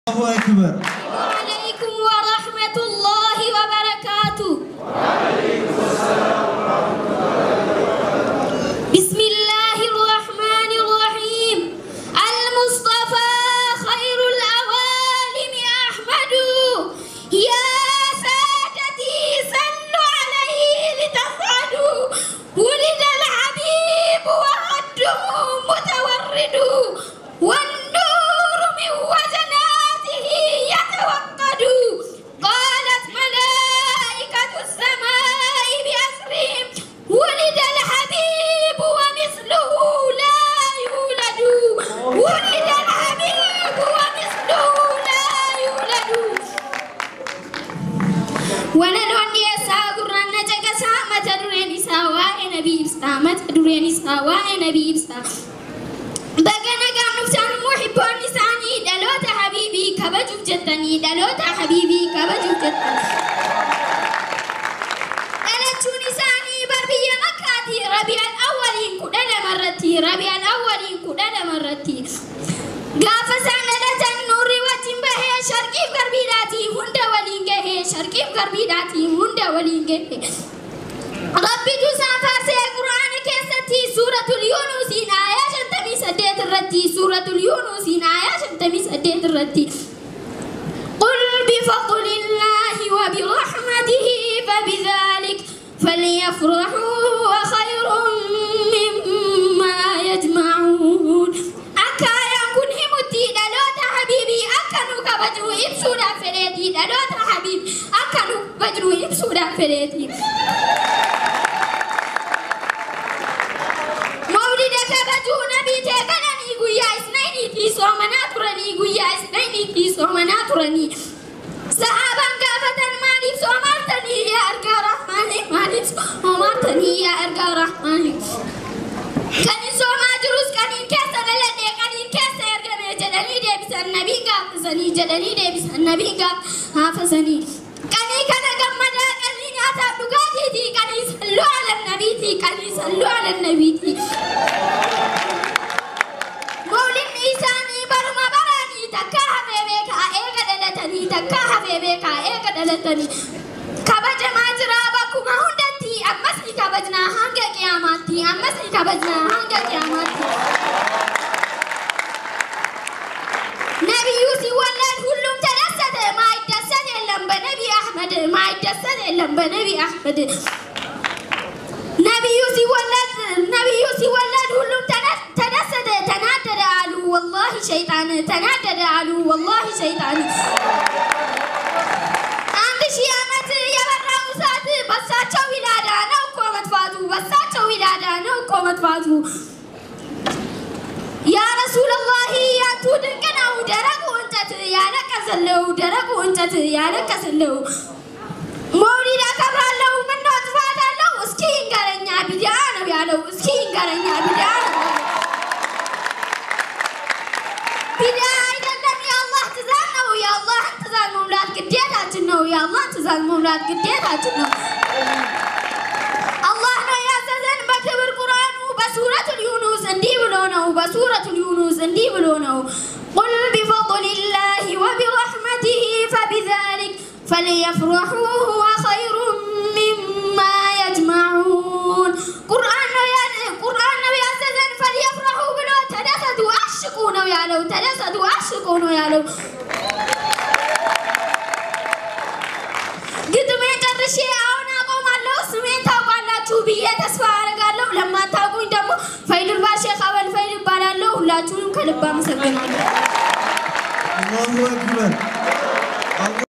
الله أكبر. وعليكم ورحمة الله وبركاته. وعليكم السلام ورحمة الله وبركاته. بسم الله الرحمن الرحيم. المصطفى خير العوالم أحمد، يا سادتي صلوا عليه لتسعدوا. ولد الحبيب وعده متورد، والنور من وجناته يتوقد. قالت ملائكة السماء بأسرهم ولد الحبيب ومثله لا يولد. ولد الحبيب ومثله لا يولد. ونلوني أساقرنا نجك سامة دريني سواء نبي بستامة دريني سواء نبي بستامة. بقنا قام نفتان محبون لساني دلوت حبيبي كبجو جتني دلوت حبيبي كبجو جتني. دلتو لساني بربي مكاتي ربيع الأولين كدن مرتي ربيع الأولين كدن مرتي. قافة لدتن نور وجنبه شرقي بربيداتي هند ولينجه شرقي بربيداتي هند ربي تسافر سي قرآن كيستي سورة اليونسين آية شنتمي سديت الرتي سورة اليونسين آية شنتمي سديت الرتي. قل بفضل الله وبرحمته فبذلك فليفرحوا خير مما يجمعون. أكا يكون همتي دلوت حبيبي أكنو كبجرو إبسودا فريدي دلوت حبيبي أكنو بجرو إبسودا فريدي. Somanaaturanii sahabaan gaafatan maaliif soomartanii yaa ergaa rahmaanii maaliif soomartanii yaa ergaa rahmaanii. Kaniin soomaa jirus kaniin keessa dhaladhee kaniin keessa ergamee jedhanii deebisan nabiin gaafasanii jedhanii deebisan nabiin gaafasanii. Kanii kana gammadaa qanii nyaataaf dhugaatiitii kanii salluu ala nabiitii kanii salluu ala nabiitii. Mawlidni isaanii baruma baraanii takka eega dhalatanii kabajamaa jira bakkuma hundatti ammas ni kabajnaa hanga qiyaamaatti ammas ni kabajnaa hanga qiyaamaatti. Nabiyyu siwallad hullum tadassate maa iddassate የለም በነቢ አህመድ maa iddassate የለም በነቢ አህመድ. ነብዩ ሲወለድ ሁሉም ተደሰተ ተናደደ አሉ ወላሂ ሸይጣን ተናደደ አሉ ወላሂ ሸይጣን. 1000 ዓመት የበራው እሳት በሳቸው ዊላዳ ነው እኮ መጥፋቱ በሳቸው ዊላዳ ነው እኮ መጥፋቱ። ያ ረሱላህ ያንቱ ድንቅ ነው ደረቁ እንጨት ያለቀሰለው ደረቁ እንጨት ያለቀሰለው። መውሊድ አከብራለሁ ምነው ጥፋት አለው እስኪ ይንገረኛ ቢድዓ ነው ያለው እስኪ ይንገረኛ ቢድዓ ነው። ቢድዓ አይደለም የአላህ ትእዛዝ ነው የአላህን ትእዛዝ መሙላት ግዴታችን ነው የአላህን ትእዛዝ መሙላት ግዴታችን ነው። አላህ ነው ያዘዘን በክብር ቁርአኑ በሱረቱል ዩኑስ እንዲህ ብሎ ነው በሱረቱል ዩኑስ እንዲህ ብሎ ነው قل بفضل الله وبرحمته فبذلك فليفرحوا هو خير مما يجمعون. قرآن ነው ያዘዘን فليفرحوا ብሎ ተደሰቱ አሽቁ ነው ያለው ተደሰቱ አሽቁ ነው ያለው። ግጥሜን ጨርሼ አሁን አቆማለሁ። ስሜን ታውቃላችሁ ብዬ ተስፋ አደርጋለሁ። ለማታውቁኝ ደግሞ ፈይዱል ባር ሼክ አበል ፈይድ እባላለሁ። ሁላችሁንም ከልብ አመሰግናለሁ። الله أكبر.